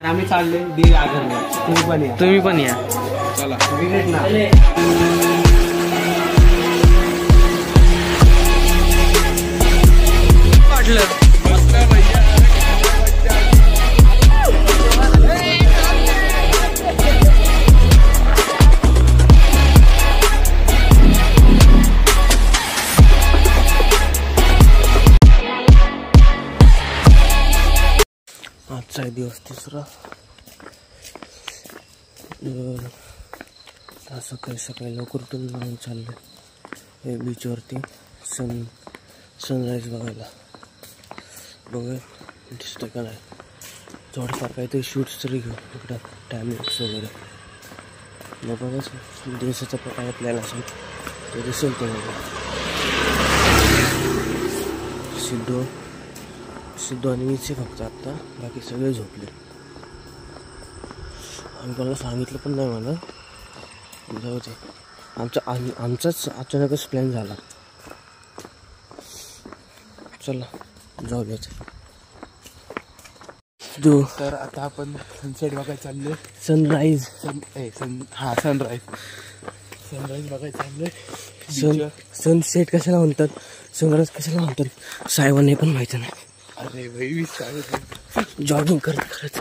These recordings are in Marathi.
आम्ही चालले दीड आगरला. तुम्ही पण या. चला वाटलं आजचा दिवस तिसरा. सकाळी सकाळी लवकर उठून जाऊन चाललो हे बीचवरती सनराईज बघायला. बघा दिसतं का नाही. थोडंफार काहीतरी शूट्स तरी घेऊ इकडं टायमिंग्स वगैरे. मग बघाच दिवसाचा काय प्लॅन असेल तो दिसेल. तो सिद्धू आणि मीच फक्त आत्ता, बाकी सगळे झोपले. आम्ही कोणाला सांगितलं पण नाही मला. जाऊ दे. आमचाच अचानकच प्लॅन झाला. चला जाऊयात. तर आता आपण सनसेट बघायला चाललोय. सनराईज सनराईज बघायला चाललोय. सनसेट कशाला म्हणतात, सनराईज कशाला म्हणतात साहेबांना पण माहिती नाही. अरे भाई जॉगिंग करत करत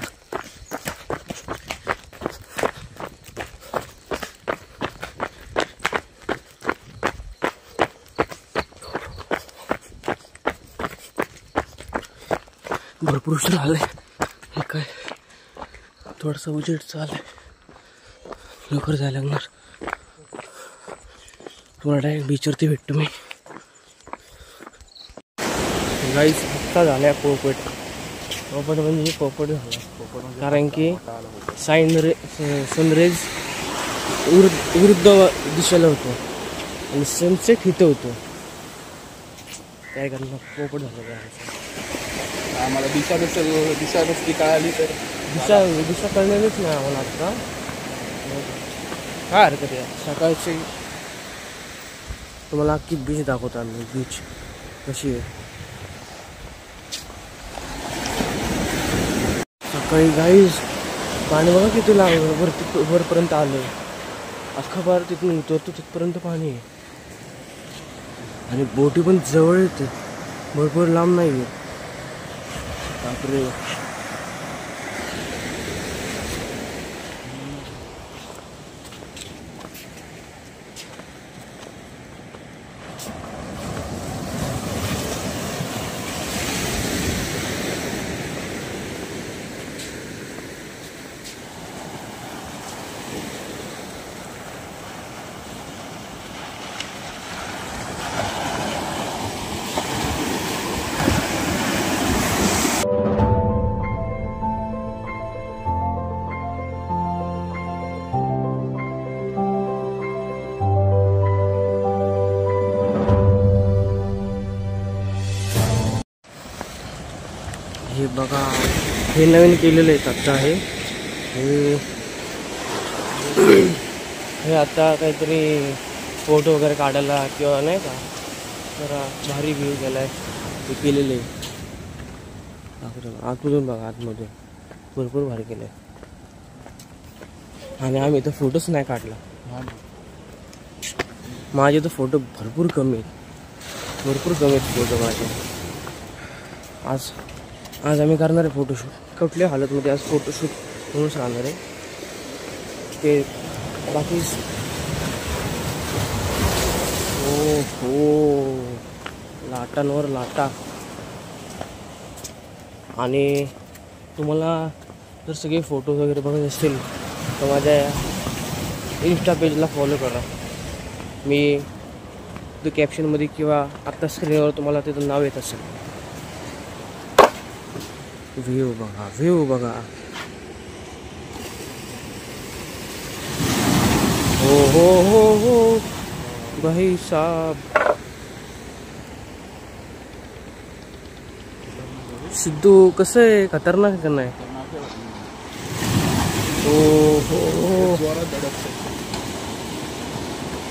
भरपूर उशीर आलाय. हे काय थोडासा उजेड चालय. लवकर जायला लागणार. तुम्हाला डायरेक्ट बीचवरती भेटतो मी. गाईस आत्ता झालाय पोपट म्हणजे पोपट झाला. कारण की सनराईज विरुद्ध दिशेला होतो आणि सनसेट इथं होतो. काय करणार, पोपट झाला. आम्हाला दिशा नसती कळाली तर दिशा कळलेलीच नाही आम्हाला आता. काय हरकत आहे. सकाळची तुम्हाला अख्खी बीच दाखवतो आम्ही. बीच कशी आहे सकाळी. गाईज पाणी बघा किती लागलं. वरपर्यंत आलं. अख्खा बार तिथून उतरतो तिथपर्यंत पाणी आहे. आणि बोटी पण जवळ येते, भरपूर लांब नाही आहे. बापरे. हे बघा, हे नवीन केलेलं आहे आता. हे आता काहीतरी फोटो वगैरे काढायला किंवा नाही का जरा भारी व्ह्यू गेलाय ते केलेलं आहे. आतमधून बघा, आतमधून भरपूर भारी केलं आहे. आणि आम्ही तर फोटोच नाही काढला. माझे तर फोटो भरपूर कमी आहेत फोटो माझे. आज आम्ही करणार आहे फोटोशूट. कुठल्या हालतमध्ये आज फोटोशूट म्हणूनच राहणार आहे ते. बाकी हो लाटांवर लाटा. आणि तुम्हाला जर सगळे फोटोज वगैरे बघत असतील तर माझ्या इंस्टा पेजला फॉलो करा. मी ते कॅप्शनमध्ये किंवा आत्ता स्क्रीनवर तुम्हाला तिथं नाव येत असेल. व्ह्यू बघा. हो भाई साहब. सिद्धू कसं आहे, खतरनाक आहे का नाही. हो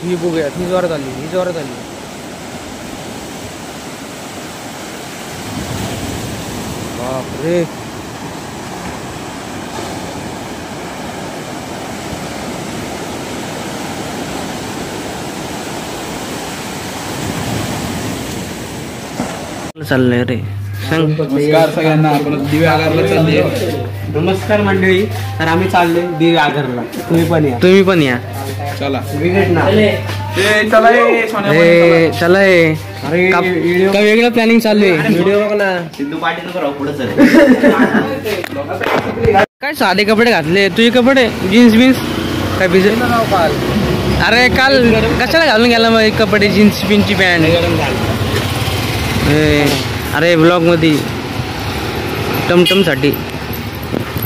ही बघूया. ही जोरात आली. बापरे. चाललंय रे सांग. नमस्कार सगळ्यांना. आपण दिवे आगारला चालले. नमस्कार मंडळी. तर आम्ही चाललोय दिवे आगरला. तुम्ही पण या. चला ना चला चला का वेगळं प्लॅनिंग चालू आहे. व्हिडिओ बघ ना. सिद्धू पाटील पुढे काय साधे कपडे घातले तुझे कपडे जीन्स बिन्स काय भिजत. अरे काल कशाला घालून गेला मग कपडे जीन्स पिनची पॅन्ट. अरे ब्लॉग मध्ये टमटम साठी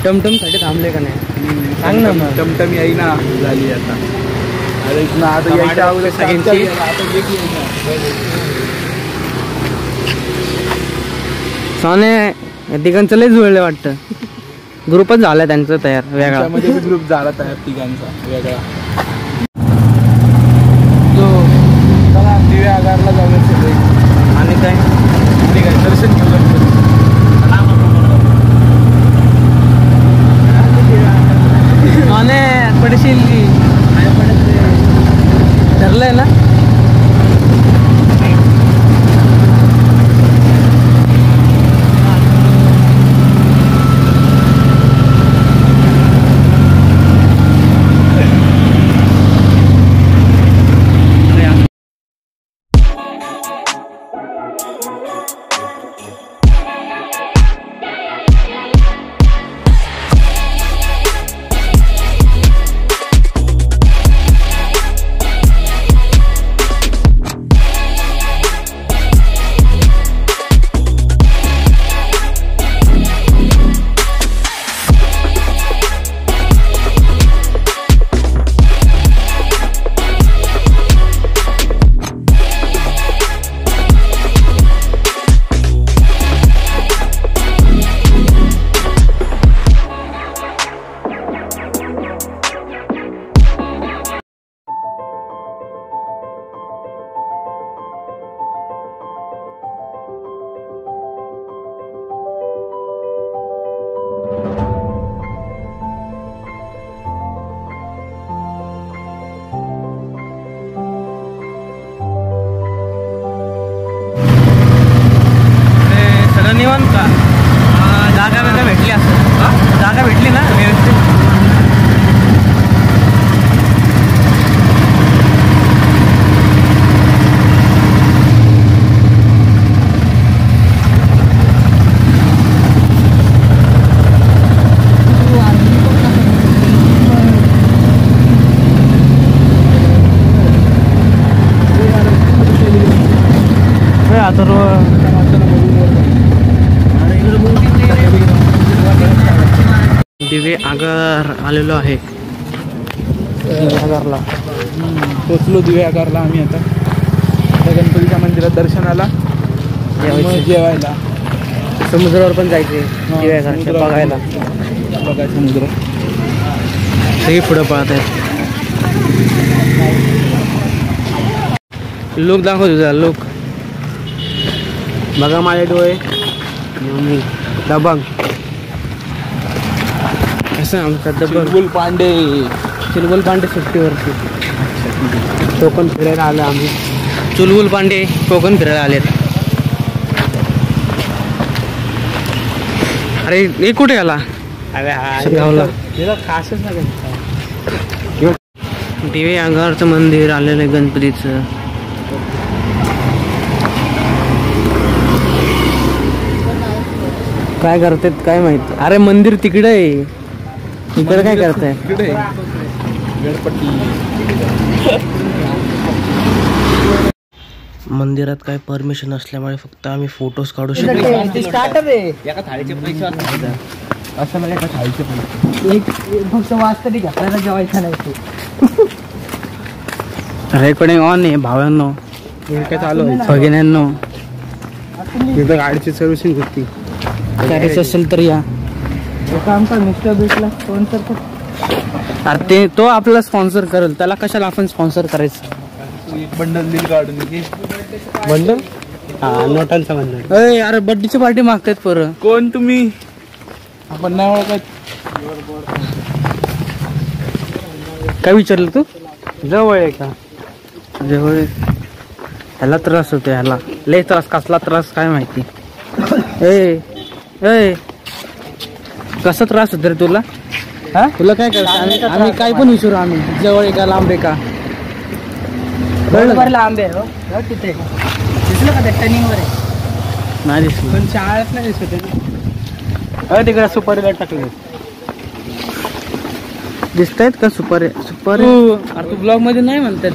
थांबले का नाही सांग ना मग. टमटम याई ना झाली आता. अरे ना आता यायच्या अगोदर सगळ्यांची सोने तिघांचं लय जुळले वाटतं. ग्रुपच झाला त्यांचा तयार वेगळा. ग्रुप झाला तयार तिघांचा वेगळा. चला दिवे आगारला जाऊया सगळे. आणि काय ठीक आहे दर्शन घेऊया. सोने पडशील की ठरलंय ना. जागा भेटली असं. जागा भेटली ना व्यवस्थित. दिवे आगार आलेलो आहे. आगारला पोचलो. दिवे आगारला आम्ही आता गणपतीच्या मंदिरात दर्शनाला जेवायला. समुद्रावर पण जायचे दिवे आगारच्या बघायला. बघायचं समुद्र. सगळी पुढं पाहत आहेत. लोक दाखव तुझा लोक. बघा माझे डोळे दबंग. असं आमचा चुलबुल पांडे सुट्टीवरती. कोकण फिरायला आलं आम्ही. चुलबुल पांडे कोकण फिरायला आलेत. अरे हे कुठे आला. दिवे आगारचं मंदिर आलेलं आहे गणपतीचं. काय करतात काय माहिती. अरे मंदिर तिकडे आहे. इकडे काय करताय. मंदिरात काय परमिशन असल्यामुळे फक्त आम्ही फोटोज काढू शकतो. फक्त वाजता घातल्याला जेवायचं नाही. रेकॉर्डिंग ऑन आहे भावांनो. काय चालू आहे भगिन्यांनो. तिथं गाडीची सर्व्हिसिंग होती. करायचं असेल तर या. आमचा मिस्टर बीसला स्पॉन्सर कर. अरे ते तो आपला स्पॉन्सर करेल. त्याला कशाला आपण स्पॉन्सर करायचं. बंडल दिल काढून. बंडल हा नोटांचा बंडल. अरे बड्डीची पार्टी मागतायत पोरं. कोण तुम्ही. आपण नाही ओळखत. काय विचारलं तू. जवळ आहे का. जवळ ह्याला त्रास होतो, ह्याला लय त्रास, कसला त्रास काय माहिती. ए ए कसा त्रास होतो रे तुला? हा तुला काय करायचं? आम्ही काय पण विचारू, आम्ही जवळ आहे का लांब आहे का? बरोबर लांब आहे हो तिथे. दिसलं का त्या टर्निंग वर? नाही दिसलं, पण शाळेत नाही दिसत ना. तिकडे सुपारी लाईट टाकले दिसतायत का? सुपारी सुपारी. अरे तू ब्लॉग मध्ये नाही म्हणतात.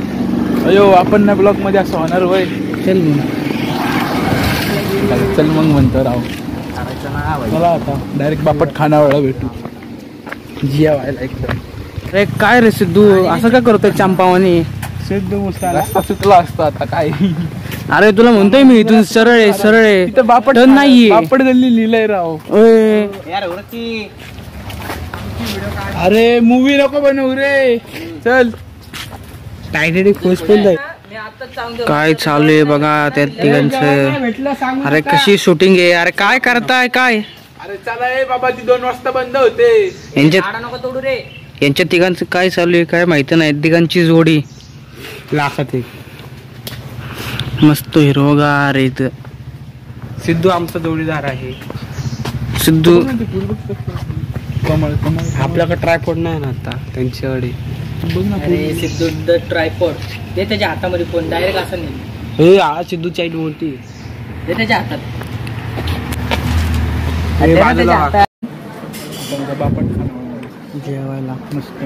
अयो आपण ना ब्लॉग मध्ये असं होणार होय. चल मग, चल मग म्हणतो राव. चला आता डायरेक्ट बापट खानावळा भेटू जेवायला एकदम. अरे काय रे सिद्धू, असं काय करतोय चंपावानी? सिद्धू रस्ता चुकला असता आता काय. अरे तुला म्हणतोय मी, इथून सरळ आहे सरळ आहे. तिथं बापट नाहीये, बापट गल्ली लिहिलंय राव. अरे मूवी नको बनवू रे, चल. काय चालू आहे बघा त्या तिघांचं. अरे कशी शूटिंग आहे, अरे काय करताय काय? अरे चला ए बाबा, ती 2 वाजता बंद होते. यांच्या तिघांचं काय चालू आहे काय माहिती नाही. तिघांची जोडी लाखात एक मस्त हिरवगार आहे इथं. सिद्धू आमचा जोडीदार आहे. सिद्धू आपल्याकडे ट्रायपॉड नाही ना आता त्यांच्याकडे. अरे सिद्धू द ट्रायपॉड ते त्याच्या हातामध्ये, फोन डायरेक्ट असं नाही. हे आज सिद्धू चाईल्ड बोलती ते त्याच्या हातात. जेवायला मस्त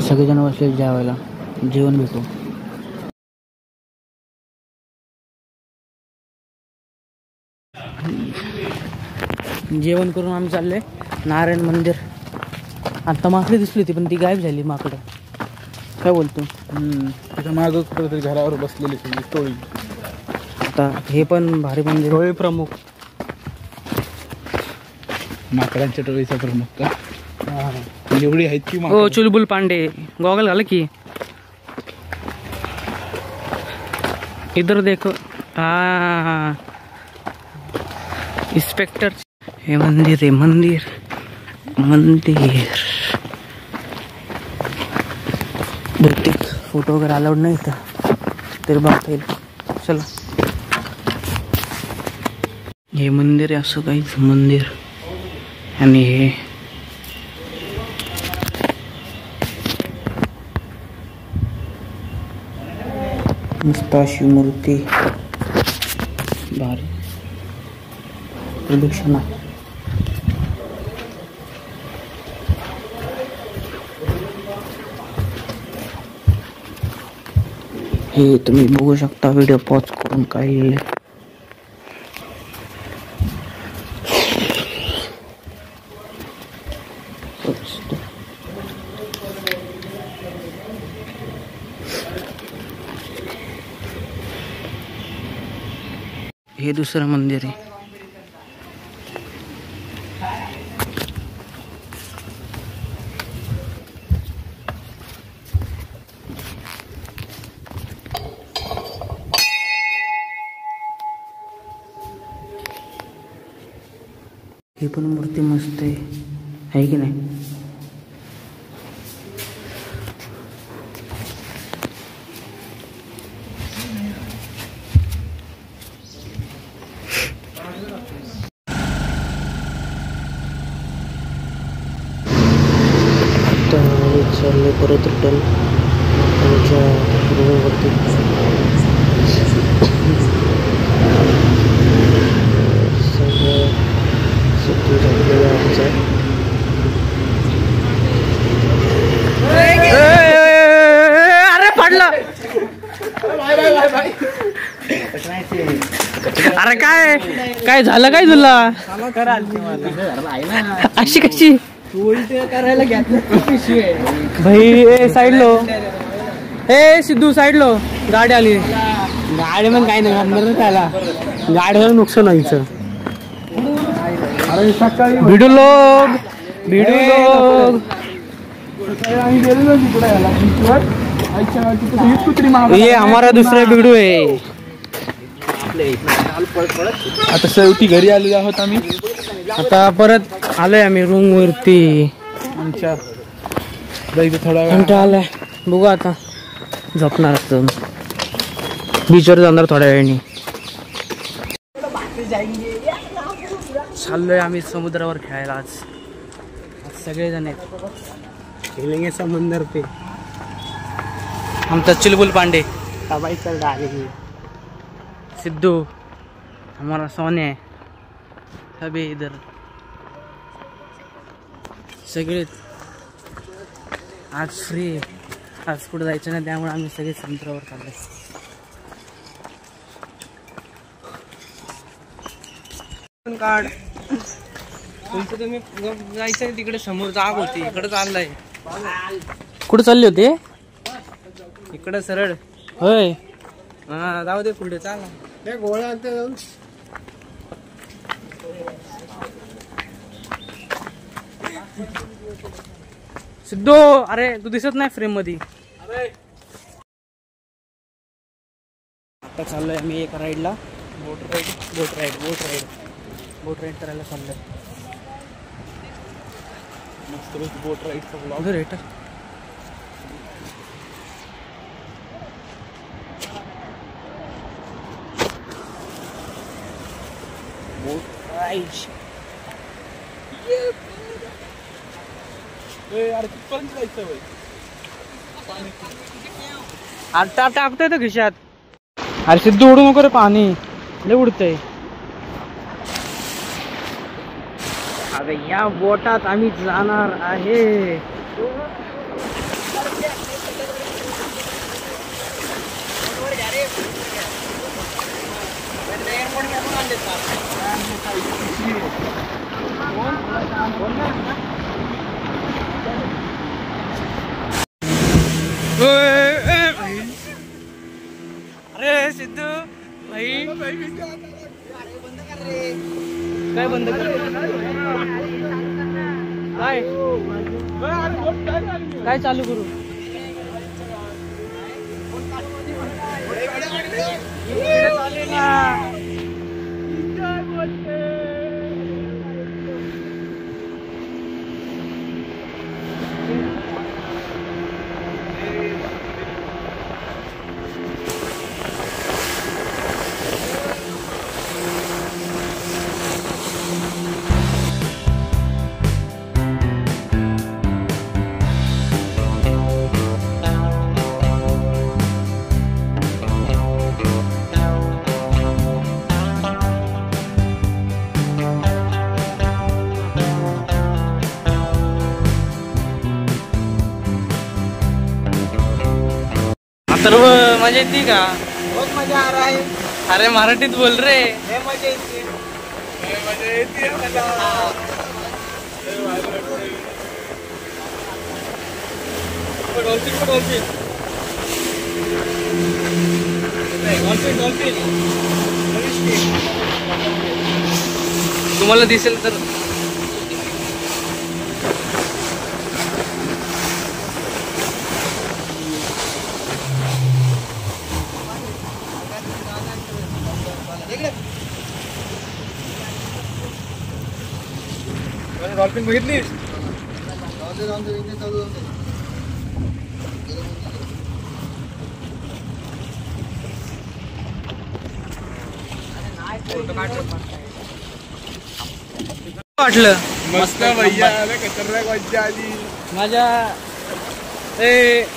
सगळेजण बसले जेवायला. जेवण भेटू. जेवण करून आम्ही चालले नारायण मंदिर. आता माकडे दिसली होती पण ती गायब झाली माकडं. काय बोलतो? त्याच्या मागं कुठेतरी घरावर बसलेली टोळी. आता हे पण भारी मंदिर. टोळी प्रमुख, माकडांच्या टोळीचा प्रमुख का? एवढी आहेत की? हो चुलबुल पांडे. गॉगल घाल की. इधर देखो. हा इंस्पेक्टर. हे मंदिर आहे मंदिर मंदिर. बहुतेक फोटो वगैरे अलाउड नाही तर तरी बघता येईल. चला, हे मंदिर आहे असं काहीच मंदिर. आणि हे मस्त अशी मूर्ती भारी प्रदक्षिणा. हे तुम्ही बघू शकता व्हिडिओ पॉज करून काय लिहिलंय. हे दुसरं मंदिर आहे. ही पण मूर्ती मस्त आहे की नाही? चालले परत रिटर्न आमच्या रूमवरती. सगळं सुट्टी झालेलं आमचं. अरे पडलं. अरे काय काय झालं काय तुला? अशी कशी करायला भाई? साईड लो. ए सिद्धू साईड लो. गाडी आली. गाडी पण काही नाही त्याला. गाडीवर नुकसान व्हायचं. भिडू लोग भिडू लोग. ये हमारा दुसरा भिडू आहे. आता शेवटी घरी आलेलो आहोत आम्ही. आता परत आलोय आम्ही रूम वरती. आमच्या इथे थोडा कंटाळा आलाय. बघू आता झोपणार असतो. बीचवर जाणार थोड्या वेळाने. चाललोय आम्ही समुद्रावर खेळायला आज. सगळेजण आहेत. खेलेंगे समंदर पे. आमचा चुलबुल पांडे, तबाही कर डालेंगे. सिद्धू, हमारा सोने, सभी इधर सगळे आज फ्री. आज कुठं जायचं नाही त्यामुळे आम्ही सगळे समुद्रावर चाललोय. काढ तुमचं तुम्ही जायचं तिकडे समोर जाग होती. इकडे चाललंय. कुठे चालले होते? इकडे सरळ. होय. हा जाऊ दे पुढे चाला. सिद्धू अरे तू दिसत नाही फ्रेम मध्ये. आता चाललोय आम्ही एका राईडला. बोट राईड करायला चाललोय. मस्त बोट राईडचा ब्लॉग रेट. आता टाकतोय तो खिशात. अरे सिद्धू उडू नको रे, पाणी लय उडतंय. अरे या बोटात आम्ही जाणार आहे. अरे सिद्धू भाई काय बंद कर. काय चालू करू. सर्व मजा येते का? बहुत मजा आ रहा है. अरे मराठीत बोल रे. मजा येते. मजा येते मला. तुम्हाला दिसेल तर डॉल्फिन बघितली. वाटलं मस्त भैया. खतरनाक मजा आली. माझ्या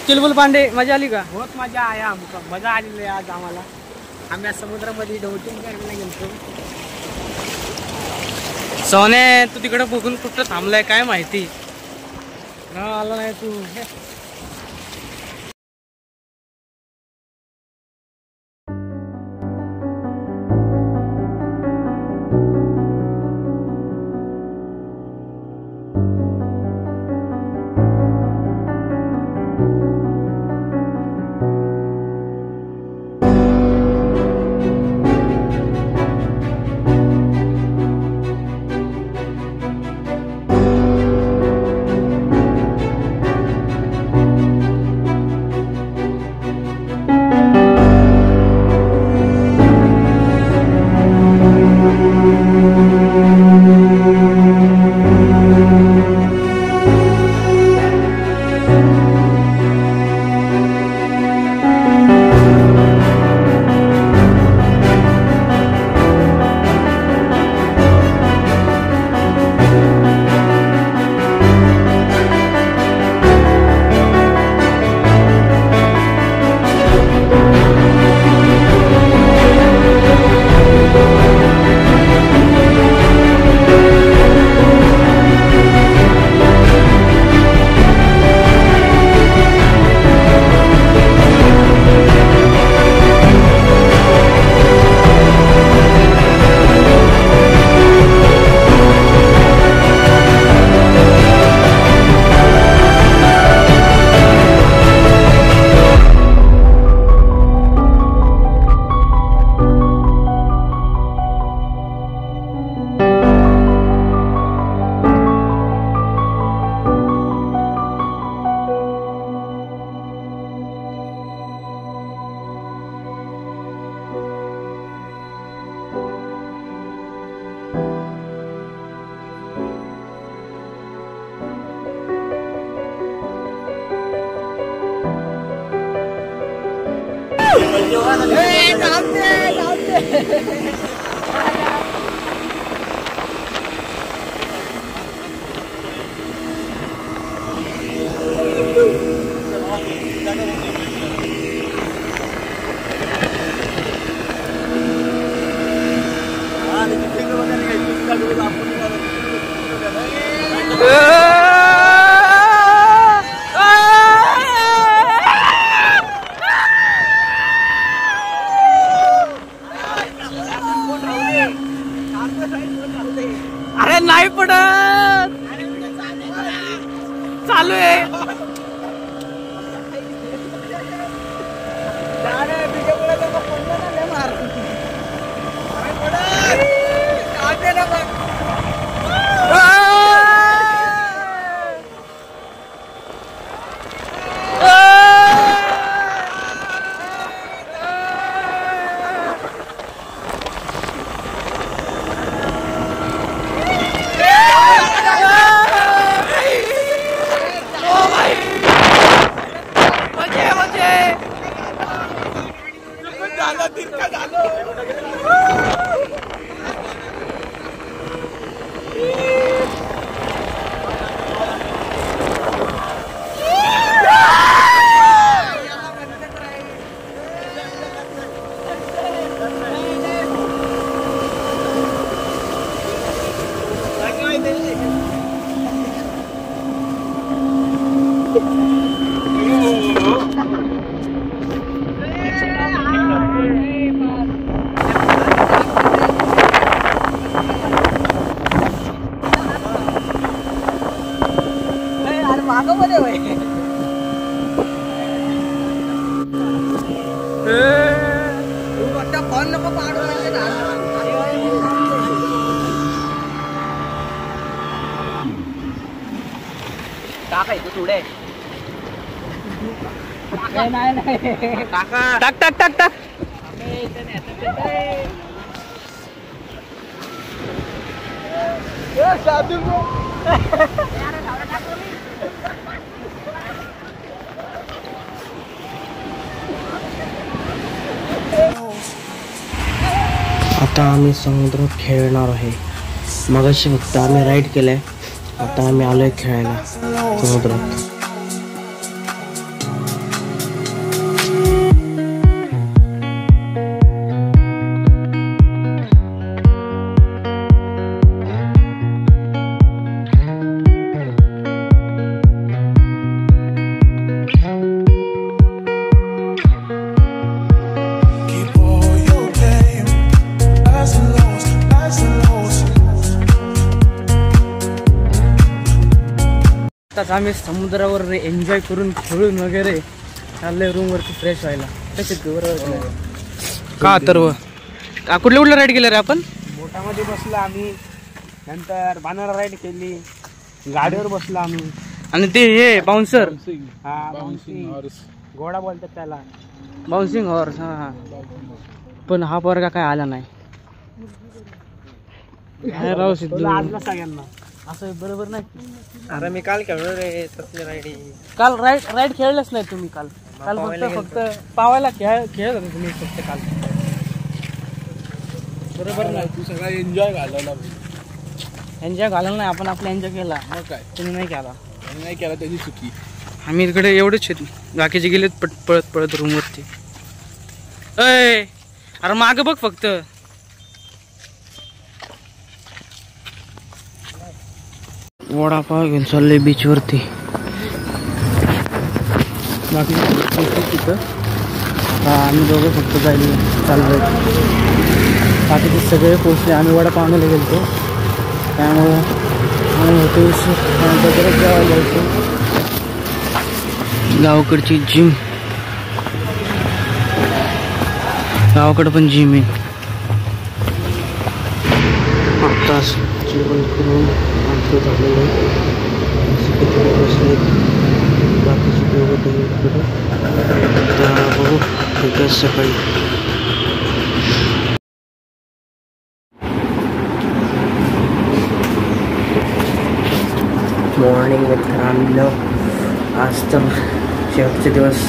चुलबुल पांडे मजा आली का? बहुत मजा आया हमको. मजा आलेली आज आम्हाला. आम्ही समुद्रामध्ये बोटिंग करायला गेलो. सोने तू तिकडे बघून कुठं थांबलाय काय माहिती. आला नाही तू. अरे नाही पडत, चालू आहे. टाक टाक टाक टाक. आता आम्ही समुद्रात खेळणार आहे. मगाशी फक्त आम्ही राईड केलंय, आता आम्ही आलोय खेळायला समुद्रात. आम्ही समुद्रावर एन्जॉय करून खेळून वगैरे चाललोय रूम वरती फ्रेश व्हायला. बरोबर का तर कुठल्या कुठल्या राईड केल्या रे आपण? बोटामध्ये बसलो आम्ही, नंतर बाणाला राईड केली, गाडीवर बसलो आम्ही, आणि ते हे बाउन्सर, घोडा बोलतात त्याला, बाउन्सिंग हॉर्स. हा पण हा पोरगा काय आला नाही. राव सिद्धू आजला सगळ्यांना असं बरोबर नाही. अरे मी काल खेळलो रे तसली राईड. काल राईड खेळलेच नाही तुम्ही. काल फक्त पावायला खेळत होते तुम्ही फक्त काल. बरोबर नाही. तू सगळा एन्जॉय घालवला. एन्जॉय घालवला नाही आपण, आपला एन्जॉय केला. मग काय तुम्ही नाही केला. नाही केला त्याची चुकी. आम्ही इकडे एवढेच बाकीचे गेलेत पळत पळत रूम वरती. अरे माग बघ फक्त. वडापाव घेऊन चाललोय बीच वरती. बाकी तिथं आम्ही दोघं फक्त चाललोय. बाकीचे सगळे पोचले. आम्ही वडापाव आणायला गेलतो, त्यामुळं आम्ही होतो उशीर जेवायला जायचो. गावाकडची जिम, गावाकडं पण जिम आहे. आत्ताच जेवण करून आमचं झालेलं आहे. बसले बाकीचे दोघं बघू भेटूया सकाळी. मॉर्निंग मित्रांनो, आज तर शेवटचे दिवस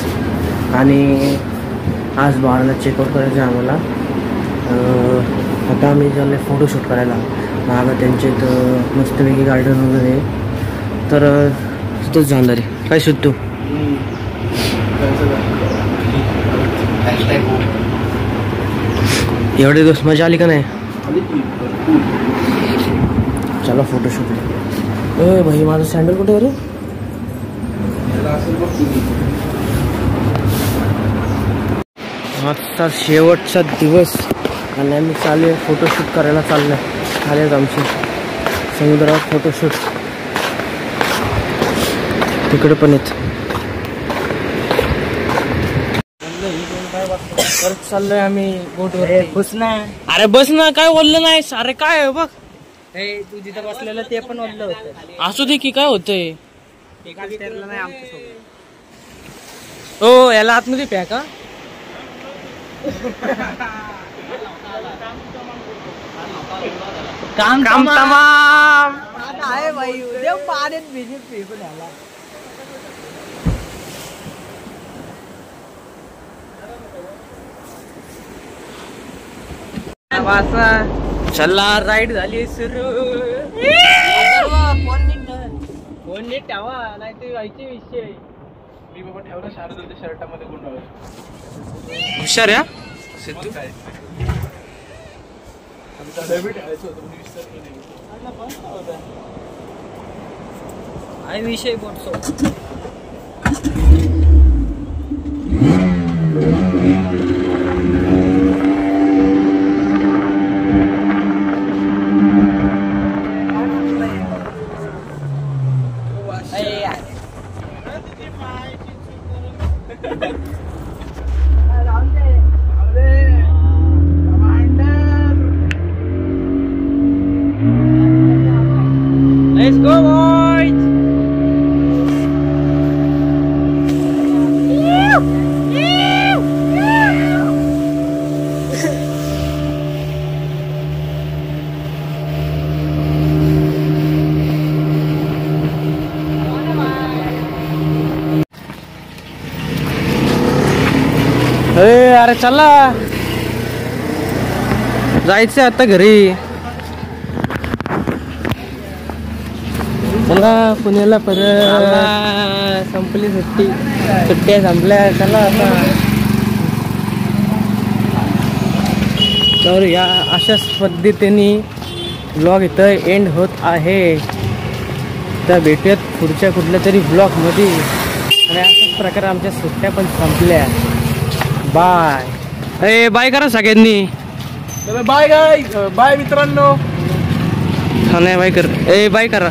आणि आज बाळाला चेकआउट करायचं आहे आम्हाला. आता आम्ही चालले फोटोशूट करायला. मागं त्यांचे इथं मस्तपैकी गार्डन वगैरे आहे. तर तिथंच जाणार आहे. काय सुटतो एवढे दिवस मजा आली का नाही? चला फोटोशूट. ए भाई माझं सँडल कुठे रे? आजचा शेवटचा दिवस आणि आम्ही चालू आहे फोटोशूट करायला चाललो आहे. आले आमचे समुद्रावर फोटोशूट. तिकडे पण येत परत चाललोय आम्ही बोटवर. बस ना. अरे बस ना, काय बोललं नाही. अरे काय आहे बघ, तू जिथं बसलेलं ते पण ओढलं होतं. असू दे की, काय होतंय. नाही आमच्यासोबत. हो याला आतमध्ये प्या का? काम तमाम. आहे भाई. उद्या पाण्यात भिजत फेकून आला. चला राईड झाली सुरू. फोन नीट ठेवा नाही ते व्हायचे विषय. मी बाबा ठेवला शारदा शर्टामध्ये गुंडाळून. हुशार या सिद्धू काय ठेवायचं होतं मी विसरलो नाही. विषय बोलतो. Let's go boys. अरे चला जायचं आता घरी. चला पुण्याला परत. संपली सुट्ट्या संपल्या. चला आता. तर या अशाच पद्धतीने ब्लॉग इथं एंड होत आहे. तर भेटूयात पुढच्या कुठल्या तरी ब्लॉगमध्ये. आणि अशाच प्रकारे आमच्या सुट्ट्या पण संपल्या. बाय. बाय करा सगळ्यांनी. बाय बाय मित्रांनो. नाही बाय कर. बाय करा.